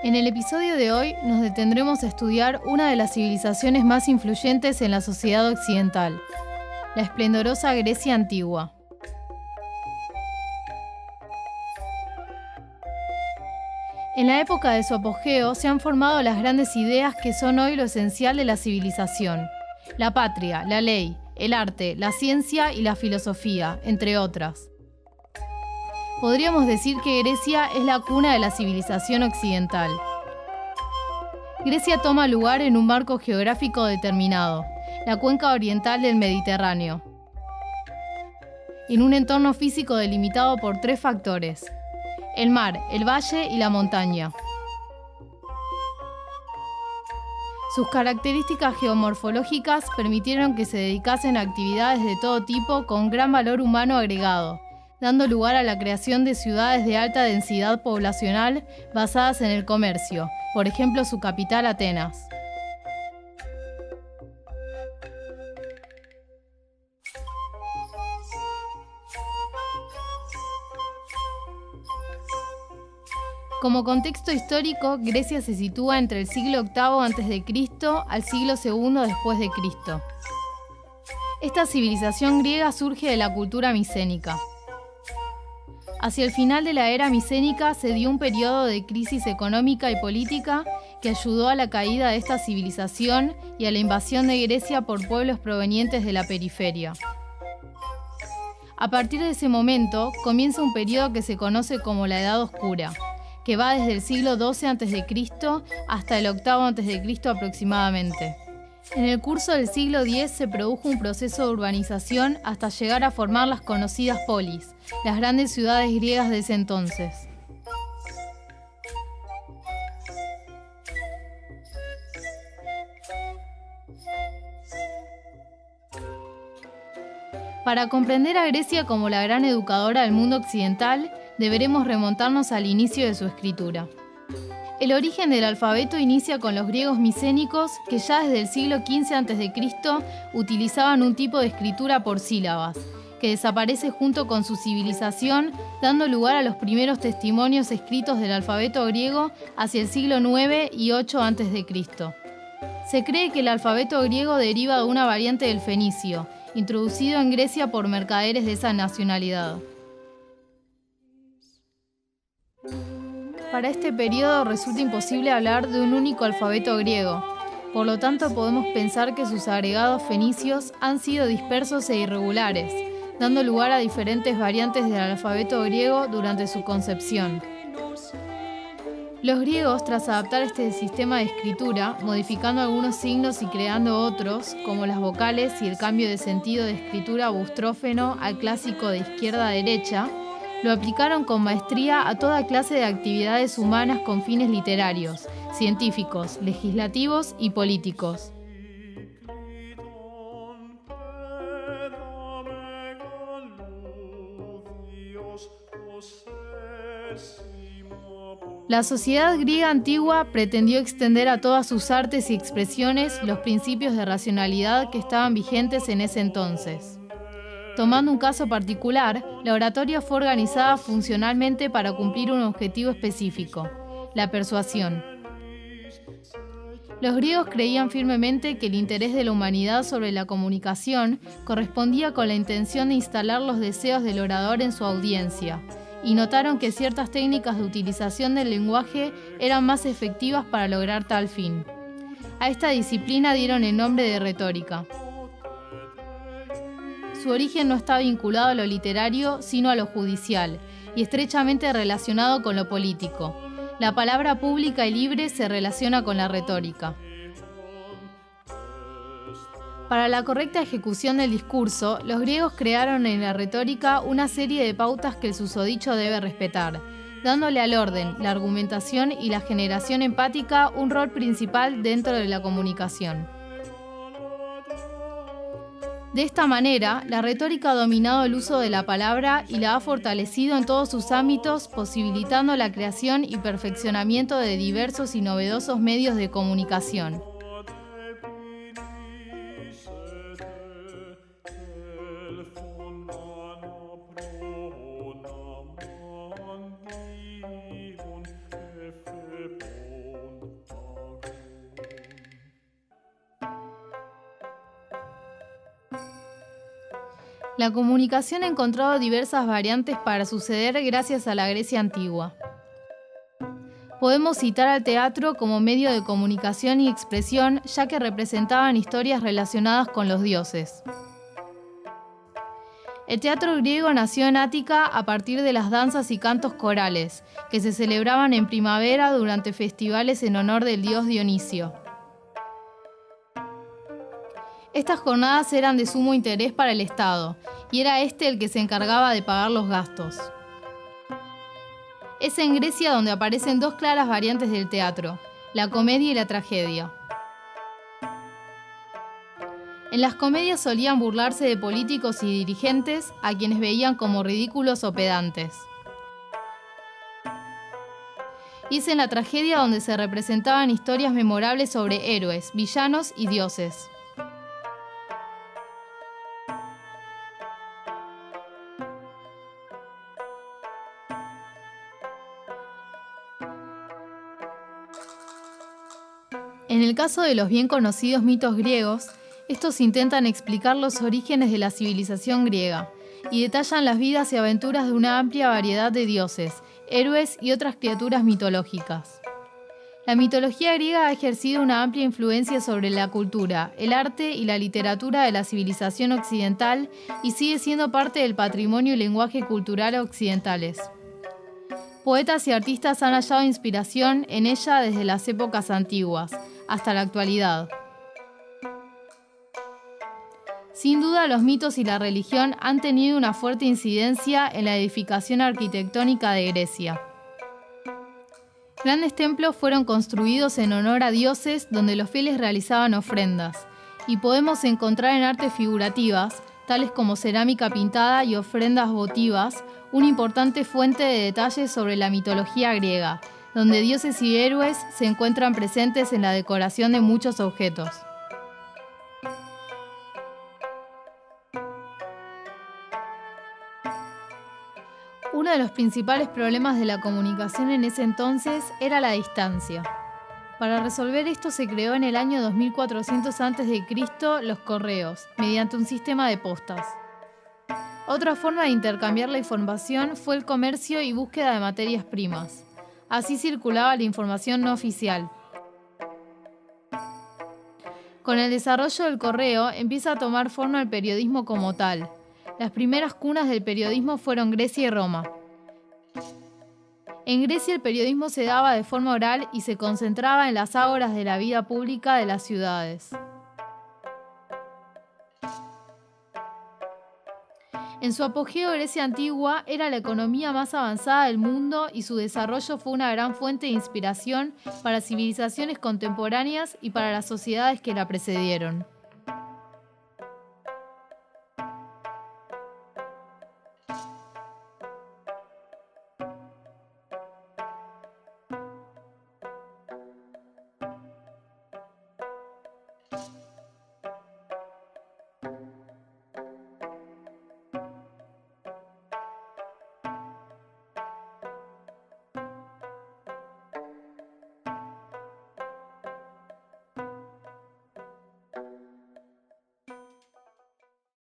En el episodio de hoy nos detendremos a estudiar una de las civilizaciones más influyentes en la sociedad occidental, la esplendorosa Grecia antigua. En la época de su apogeo se han formado las grandes ideas que son hoy lo esencial de la civilización: la patria, la ley, el arte, la ciencia y la filosofía, entre otras. Podríamos decir que Grecia es la cuna de la civilización occidental. Grecia toma lugar en un marco geográfico determinado, la cuenca oriental del Mediterráneo, en un entorno físico delimitado por tres factores: el mar, el valle y la montaña. Sus características geomorfológicas permitieron que se dedicasen a actividades de todo tipo con gran valor humano agregado, dando lugar a la creación de ciudades de alta densidad poblacional basadas en el comercio, por ejemplo su capital Atenas. Como contexto histórico, Grecia se sitúa entre el siglo VIII a.C. al siglo II después de Cristo. Esta civilización griega surge de la cultura micénica. Hacia el final de la era micénica se dio un periodo de crisis económica y política que ayudó a la caída de esta civilización y a la invasión de Grecia por pueblos provenientes de la periferia. A partir de ese momento comienza un periodo que se conoce como la Edad Oscura, que va desde el siglo XII a.C. hasta el VIII a.C. aproximadamente. En el curso del siglo X se produjo un proceso de urbanización hasta llegar a formar las conocidas polis, las grandes ciudades griegas de ese entonces. Para comprender a Grecia como la gran educadora del mundo occidental, deberemos remontarnos al inicio de su escritura. El origen del alfabeto inicia con los griegos micénicos, que ya desde el siglo XV a.C. utilizaban un tipo de escritura por sílabas, que desaparece junto con su civilización, dando lugar a los primeros testimonios escritos del alfabeto griego hacia el siglo IX y VIII a.C. Se cree que el alfabeto griego deriva de una variante del fenicio, introducido en Grecia por mercaderes de esa nacionalidad. Para este periodo resulta imposible hablar de un único alfabeto griego, por lo tanto podemos pensar que sus agregados fenicios han sido dispersos e irregulares, dando lugar a diferentes variantes del alfabeto griego durante su concepción. Los griegos, tras adaptar este sistema de escritura, modificando algunos signos y creando otros, como las vocales y el cambio de sentido de escritura bustrófeno al clásico de izquierda a derecha, lo aplicaron con maestría a toda clase de actividades humanas con fines literarios, científicos, legislativos y políticos. La sociedad griega antigua pretendió extender a todas sus artes y expresiones los principios de racionalidad que estaban vigentes en ese entonces. Tomando un caso particular, la oratoria fue organizada funcionalmente para cumplir un objetivo específico: la persuasión. Los griegos creían firmemente que el interés de la humanidad sobre la comunicación correspondía con la intención de instalar los deseos del orador en su audiencia, y notaron que ciertas técnicas de utilización del lenguaje eran más efectivas para lograr tal fin. A esta disciplina dieron el nombre de retórica. Su origen no está vinculado a lo literario, sino a lo judicial, y estrechamente relacionado con lo político. La palabra pública y libre se relaciona con la retórica. Para la correcta ejecución del discurso, los griegos crearon en la retórica una serie de pautas que el susodicho debe respetar, dándole al orden, la argumentación y la generación empática un rol principal dentro de la comunicación. De esta manera, la retórica ha dominado el uso de la palabra y la ha fortalecido en todos sus ámbitos, posibilitando la creación y perfeccionamiento de diversos y novedosos medios de comunicación. La comunicación ha encontrado diversas variantes para suceder gracias a la Grecia antigua. Podemos citar al teatro como medio de comunicación y expresión, ya que representaban historias relacionadas con los dioses. El teatro griego nació en Ática a partir de las danzas y cantos corales, que se celebraban en primavera durante festivales en honor del dios Dionisio. Estas jornadas eran de sumo interés para el Estado, y era este el que se encargaba de pagar los gastos. Es en Grecia donde aparecen dos claras variantes del teatro, la comedia y la tragedia. En las comedias solían burlarse de políticos y dirigentes a quienes veían como ridículos o pedantes. Y es en la tragedia donde se representaban historias memorables sobre héroes, villanos y dioses. En el caso de los bien conocidos mitos griegos, estos intentan explicar los orígenes de la civilización griega y detallan las vidas y aventuras de una amplia variedad de dioses, héroes y otras criaturas mitológicas. La mitología griega ha ejercido una amplia influencia sobre la cultura, el arte y la literatura de la civilización occidental y sigue siendo parte del patrimonio y lenguaje cultural occidentales. Poetas y artistas han hallado inspiración en ella desde las épocas antiguas hasta la actualidad. Sin duda, los mitos y la religión han tenido una fuerte incidencia en la edificación arquitectónica de Grecia. Grandes templos fueron construidos en honor a dioses donde los fieles realizaban ofrendas, y podemos encontrar en artes figurativas, tales como cerámica pintada y ofrendas votivas, una importante fuente de detalles sobre la mitología griega, donde dioses y héroes se encuentran presentes en la decoración de muchos objetos. Uno de los principales problemas de la comunicación en ese entonces era la distancia. Para resolver esto se creó en el año 2400 a.C. los correos, mediante un sistema de postas. Otra forma de intercambiar la información fue el comercio y búsqueda de materias primas. Así circulaba la información no oficial. Con el desarrollo del correo empieza a tomar forma el periodismo como tal. Las primeras cunas del periodismo fueron Grecia y Roma. En Grecia el periodismo se daba de forma oral y se concentraba en las ágoras de la vida pública de las ciudades. En su apogeo, Grecia antigua era la economía más avanzada del mundo y su desarrollo fue una gran fuente de inspiración para civilizaciones contemporáneas y para las sociedades que la precedieron.